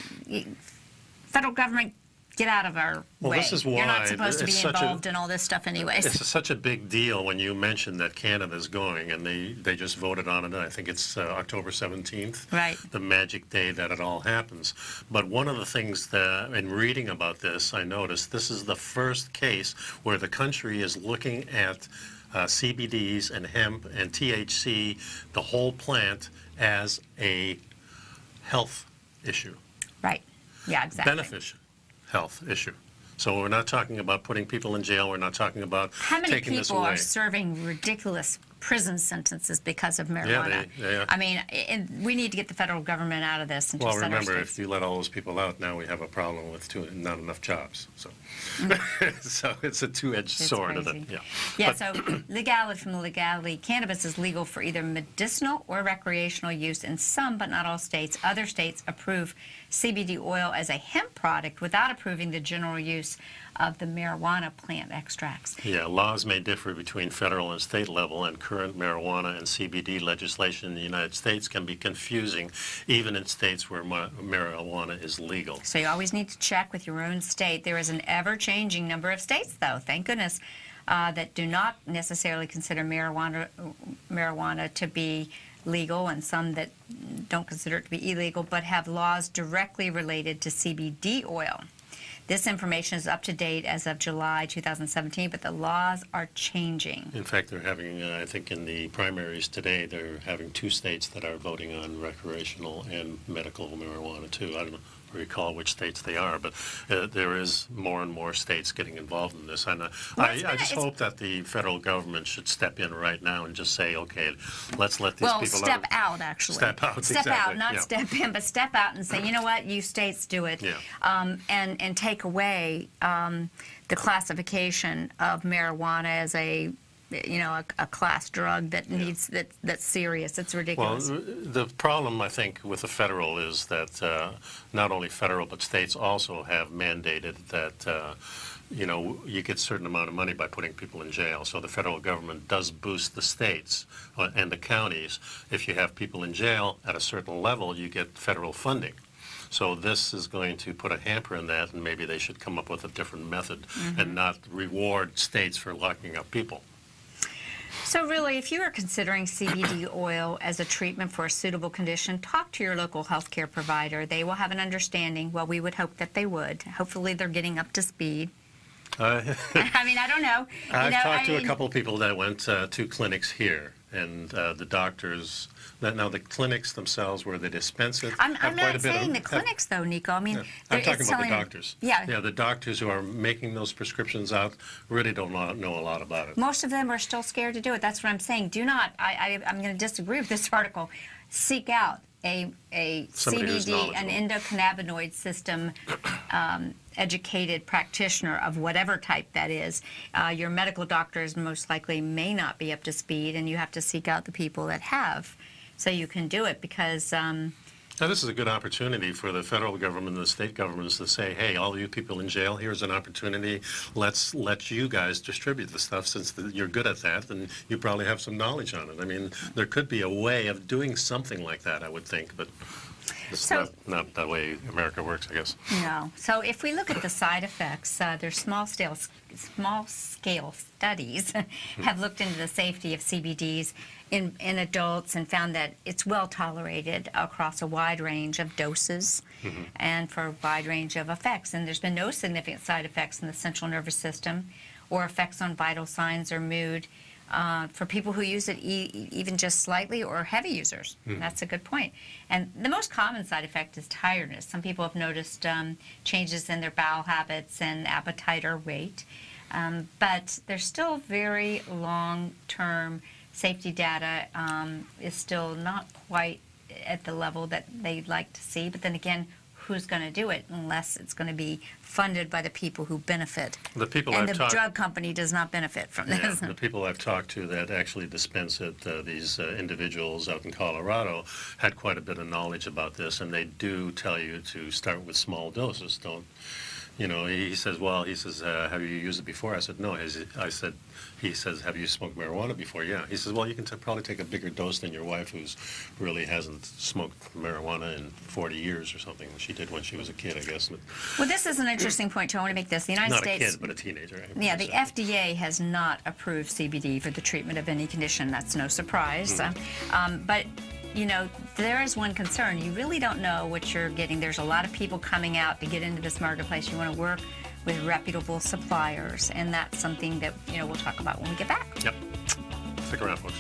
federal government, get out of our way. This is why you're not supposed to be involved in all this stuff anyways. It's such a big deal when you mentioned that Canada's going, and they just voted on it. I think it's October 17th, right? The magic day that it all happens. But one of the things that, in reading about this, I noticed this is the first case where the country is looking at CBDs and hemp and THC, the whole plant, as a health issue. Right. Yeah, exactly. Beneficial health issue. So we're not talking about putting people in jail. We're not talking about taking this away. How many people are serving ridiculous prison sentences because of marijuana? Yeah. I mean, we need to get the federal government out of this. And well, remember, if you let all those people out, now we have a problem with not enough jobs. So, so it's a two-edged sword. Yeah. So from the legality, cannabis is legal for either medicinal or recreational use in some, but not all states. Other states approve CBD oil as a hemp product without approving the general use of the marijuana plant extracts. Yeah, laws may differ between federal and state level, and current marijuana and CBD legislation in the United States can be confusing, even in states where marijuana is legal. So you always need to check with your own state. There is an ever-changing number of states, though, thank goodness, that do not necessarily consider marijuana to be legal, and some that don't consider it to be illegal, but have laws directly related to CBD oil. This information is up to date as of July 2017, but the laws are changing. In fact, they're having, I think in the primaries today, they're having 2 states that are voting on recreational and medical marijuana, too. I don't recall which states they are, but there is more and more states getting involved in this. And I just hope that the federal government should step in right now and just say, okay, let's let these people step out, actually. Step out, Step out, not step in, but step out and say, you know what, you states do it, and take away the classification of marijuana as a class drug that needs that's serious. It's ridiculous. Well, the problem I think with the federal is that not only federal but states also have mandated that you get a certain amount of money by putting people in jail. So the federal government does boost the states and the counties. If you have people in jail at a certain level, you get federal funding. So this is going to put a hamper in that, and maybe they should come up with a different method and not reward states for locking up people. So really, if you are considering CBD oil as a treatment for a suitable condition, talk to your local healthcare provider. They will have an understanding. Well, we would hope that they would. Hopefully they're getting up to speed. I mean, I don't know. I've talked to a couple of people that went to clinics here, and the doctors, now the clinics themselves where they dispense it. I'm not saying the clinics, though, Nico. I mean, I'm talking about the doctors. Yeah, the doctors who are making those prescriptions out really don't know a lot about it. Most of them are still scared to do it. That's what I'm saying. Do not. I'm going to disagree with this article. Seek out a CBD, an endocannabinoid system educated practitioner of whatever type that is. Your medical doctors most likely may not be up to speed, and you have to seek out the people that have, so you can do it, because now, this is a good opportunity for the federal government and the state governments to say, hey, all you people in jail, here's an opportunity. Let's let you guys distribute the stuff, since you're good at that, and you probably have some knowledge on it. I mean, there could be a way of doing something like that, I would think, but it's not that way America works, I guess. No. So if we look at the side effects, there's small-scale studies have looked into the safety of CBDs in adults and found that it's well tolerated across a wide range of doses and for a wide range of effects. And there's been no significant side effects in the central nervous system or effects on vital signs or mood for people who use it even just slightly, or heavy users. That's a good point. And the most common side effect is tiredness. Some people have noticed changes in their bowel habits and appetite or weight. But there's still very long-term safety data is still not quite at the level that they'd like to see. But then again, who's going to do it unless it's going to be funded by the people who benefit? The people and the drug company does not benefit from this. The people I've talked to that actually dispense it, these individuals out in Colorado, had quite a bit of knowledge about this, and they do tell you to start with small doses. You know, he says, well, he says, have you used it before? I said, no. He says, have you smoked marijuana before? Yeah. He says, well, you can probably take a bigger dose than your wife, who's really hasn't smoked marijuana in 40 years or something. She did when she was a kid, I guess. But well, this is an interesting point, too. I want to make this. The United States... Not a kid, but a teenager. Right? Yeah, the FDA has not approved CBD for the treatment of any condition. That's no surprise. But... you know, there is one concern. You really don't know what you're getting. There's a lot of people coming out to get into this marketplace. You want to work with reputable suppliers, and that's something that, you know, we'll talk about when we get back. Yep. Stick around, folks.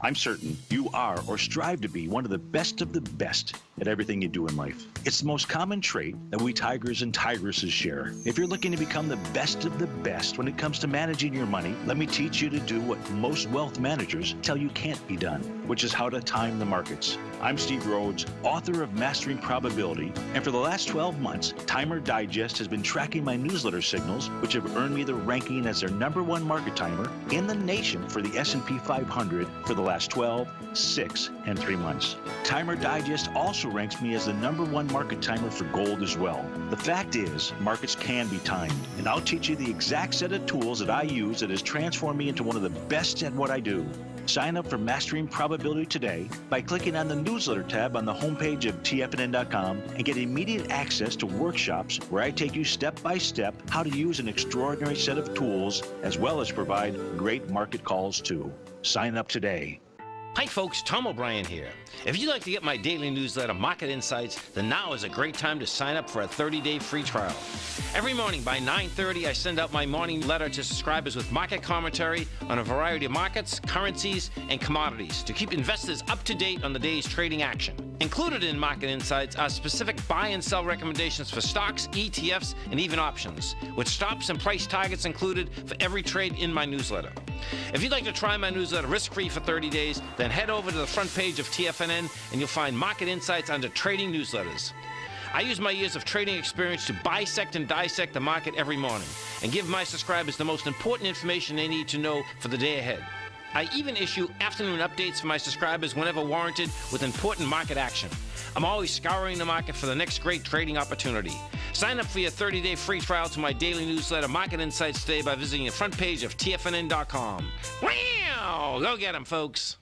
I'm certain you are or strive to be one of the best at everything you do in life. It's the most common trait that we tigers and tigresses share. If you're looking to become the best of the best when it comes to managing your money, let me teach you to do what most wealth managers tell you can't be done, which is how to time the markets. I'm Steve Rhodes, author of Mastering Probability, and for the last 12 months, Timer Digest has been tracking my newsletter signals, which have earned me the ranking as their #1 market timer in the nation for the S&P 500 for the last 12, 6, and 3 months. Timer Digest also ranks me as the #1 market timer for gold as well. The fact is, markets can be timed, and I'll teach you the exact set of tools that I use that has transformed me into one of the best at what I do. Sign up for Mastering Probability today by clicking on the newsletter tab on the homepage of TFNN.com and get immediate access to workshops where I take you step by step how to use an extraordinary set of tools, as well as provide great market calls too. Sign up today. Hi folks, Tom O'Brien here. If you'd like to get my daily newsletter, Market Insights, then now is a great time to sign up for a 30-day free trial. Every morning by 9:30, I send out my morning letter to subscribers with market commentary on a variety of markets, currencies, and commodities to keep investors up to date on the day's trading action. Included in Market Insights are specific buy and sell recommendations for stocks, ETFs, and even options, with stops and price targets included for every trade in my newsletter. If you'd like to try my newsletter risk-free for 30 days, then head over to the front page of TFNN and you'll find Market Insights under Trading Newsletters. I use my years of trading experience to bisect and dissect the market every morning and give my subscribers the most important information they need to know for the day ahead. I even issue afternoon updates for my subscribers whenever warranted with important market action. I'm always scouring the market for the next great trading opportunity. Sign up for your 30-day free trial to my daily newsletter, Market Insights, today by visiting the front page of TFNN.com. Wow! Go get 'em, folks.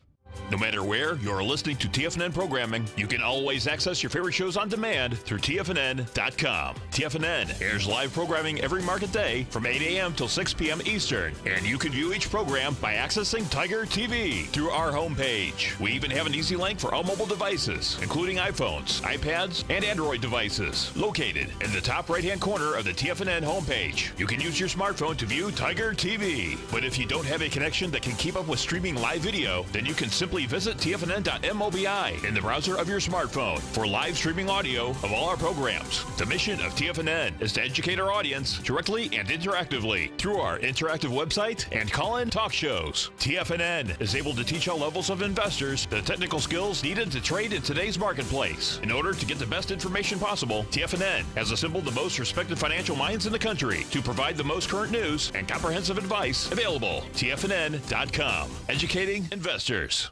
No matter where you're listening to TFNN programming, you can always access your favorite shows on demand through TFNN.com. TFNN airs live programming every market day from 8 a.m. till 6 p.m. Eastern, and you can view each program by accessing Tiger TV through our homepage. We even have an easy link for all mobile devices, including iPhones, iPads, and Android devices, located in the top right-hand corner of the TFNN homepage. You can use your smartphone to view Tiger TV, but if you don't have a connection that can keep up with streaming live video, then you can simply visit TFNN.mobi in the browser of your smartphone for live streaming audio of all our programs. The mission of TFNN is to educate our audience directly and interactively through our interactive website and call-in talk shows. TFNN is able to teach all levels of investors the technical skills needed to trade in today's marketplace. In order to get the best information possible, TFNN has assembled the most respected financial minds in the country to provide the most current news and comprehensive advice available. TFNN.com, educating investors.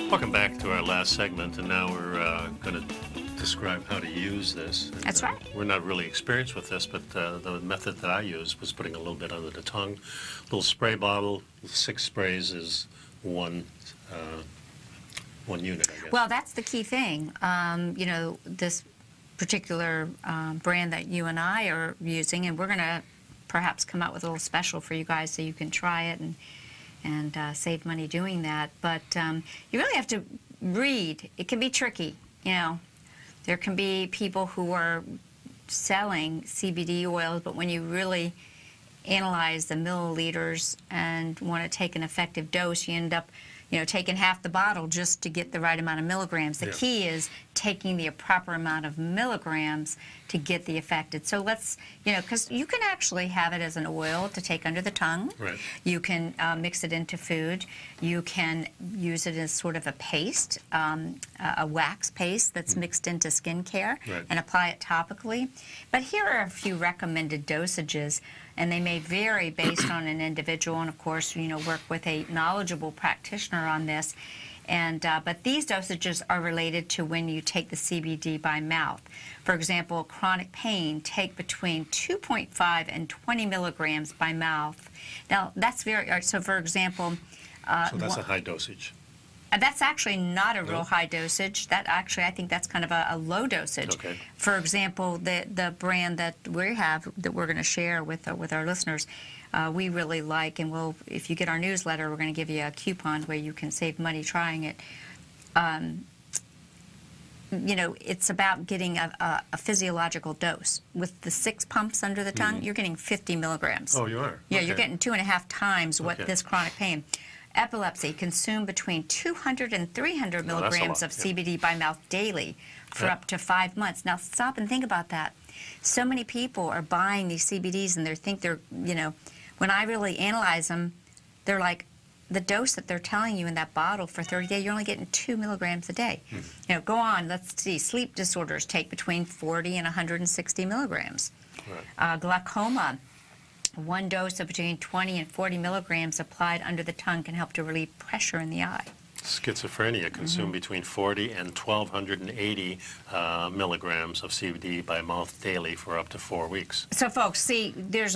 Welcome back to our last segment, and now we're going to describe how to use this. And, that's right. We're not really experienced with this, but the method that I used was putting a little bit under the tongue. Little spray bottle, 6 sprays is one unit, I guess. Well, that's the key thing. You know, this particular brand that you and I are using, and we're going to perhaps come out with a little special for you guys so you can try it and save money doing that. But you really have to read. It can be tricky, you know. There can be people who are selling CBD oils, but when you really analyze the milliliters and want to take an effective dose, you end up, you know, taking half the bottle just to get the right amount of milligrams. The key is taking the proper amount of milligrams to get the effect. So let's, because you can actually have it as an oil to take under the tongue. Right. You can mix it into food. You can use it as sort of a paste, a wax paste that's mixed into skincare, and apply it topically. But here are a few recommended dosages, and they may vary based on an individual, and of course, work with a knowledgeable practitioner on this. And but these dosages are related to when you take the CBD by mouth. For example, chronic pain, take between 2.5 and 20 milligrams by mouth. Now, that's so for example... so that's a high dosage. That's actually not a real high dosage. That actually, I think that's kind of a low dosage. Okay. For example, the brand that we have that we're going to share with our listeners, we really like, and if you get our newsletter, we're going to give you a coupon where you can save money trying it. It's about getting a physiological dose. With the 6 pumps under the tongue, you're getting 50 milligrams. Oh, you are? Yeah, okay. You're getting 2.5 times what this chronic pain. Epilepsy, consume between 200 and 300 milligrams of CBD by mouth daily for up to 5 months. Now, stop and think about that. So many people are buying these CBDs and they think they're, when I really analyze them, they're like, the dose that they're telling you in that bottle for 30 days, you're only getting 2 milligrams a day. Go on, let's see, sleep disorders take between 40 and 160 milligrams. Right. Glaucoma, 1 dose of between 20 and 40 milligrams applied under the tongue can help to relieve pressure in the eye. Schizophrenia, consume between 40 and 1,280 milligrams of CBD by mouth daily for up to 4 weeks. So, folks, see, these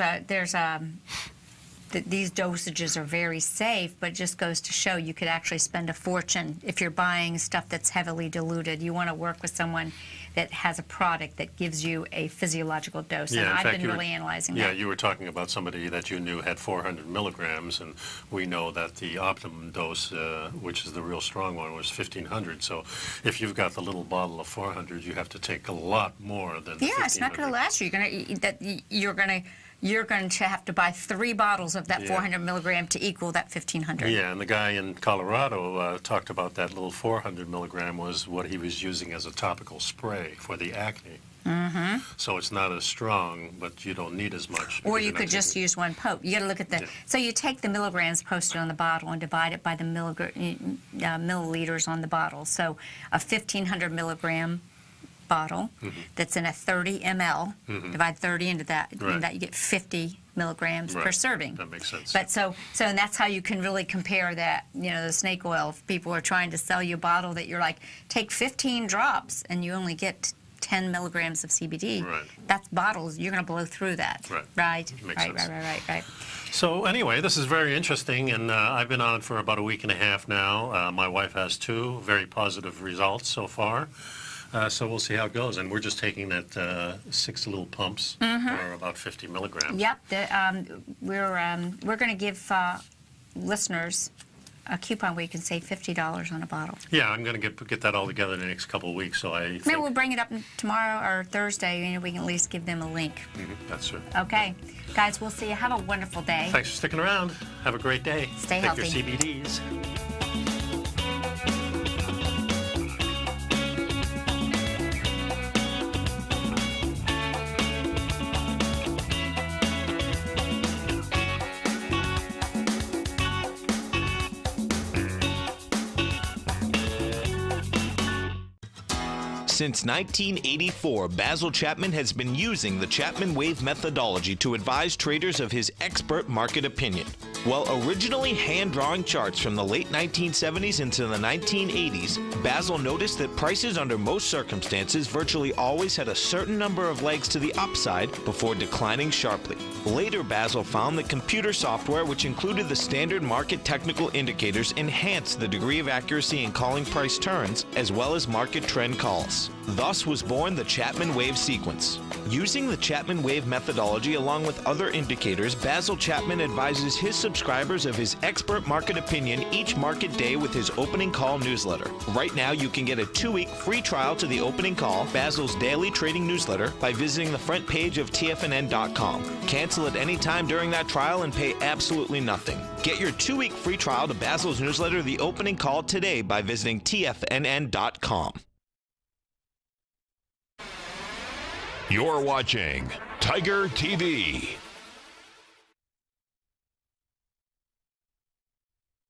dosages are very safe, but it just goes to show you could actually spend a fortune if you're buying stuff that's heavily diluted. You want to work with someone that has a product that gives you a physiological dose. Yeah, and I've been really analyzing that. Yeah, you were talking about somebody that you knew had 400 milligrams, and we know that the optimum dose, which is the real strong one, was 1,500. So if you've got the little bottle of 400, you have to take a lot more than 1,500. Yeah, it's not going to last you. You're going to have to buy 3 bottles of that 400 milligram to equal that 1,500. Yeah, and the guy in Colorado talked about that little 400 milligram was what he was using as a topical spray for the acne. So it's not as strong, but you don't need as much. Or you could just use 1 pote. You got to look at the. So you take the milligrams posted on the bottle and divide it by the milliliters on the bottle. So a 1,500 milligram bottle that's in a 30 ml, divide 30 into that, and that you get 50 milligrams per serving. That makes sense. But and that's how you can really compare that, the snake oil. If people are trying to sell you a bottle that you're like, take 15 drops and you only get 10 milligrams of CBD, that's bottles, you're going to blow through that. Right. Right. So anyway, this is very interesting, and I've been on it for about a week and a half now. My wife has too. Very positive results so far. So we'll see how it goes. And we're just taking that 6 little pumps for about 50 milligrams. Yep. We're going to give listeners a coupon where you can save $50 on a bottle. Yeah, I'm going to get that all together in the next couple of weeks. So maybe we'll bring it up tomorrow or Thursday, and we can at least give them a link. That's true. Okay. Guys, we'll see you. Have a wonderful day. Thanks for sticking around. Have a great day. Stay healthy. Take your CBDs. Since 1984, Basil Chapman has been using the Chapman Wave methodology to advise traders of his expert market opinion. While originally hand-drawing charts from the late 1970s into the 1980s, Basil noticed that prices under most circumstances virtually always had a certain number of legs to the upside before declining sharply. Later, Basil found that computer software, which included the standard market technical indicators, enhanced the degree of accuracy in calling price turns, as well as market trend calls. Thus was born the Chapman Wave sequence. Using the Chapman Wave methodology along with other indicators, Basil Chapman advises his subscribers of his expert market opinion each market day with his opening call newsletter. Right now, you can get a 2-week free trial to the opening call, Basil's daily trading newsletter, by visiting the front page of TFNN.com. Cancel at any time during that trial and pay absolutely nothing. Get your 2-week free trial to Basil's newsletter, The Opening Call, today by visiting TFNN.com. You're watching Tiger TV.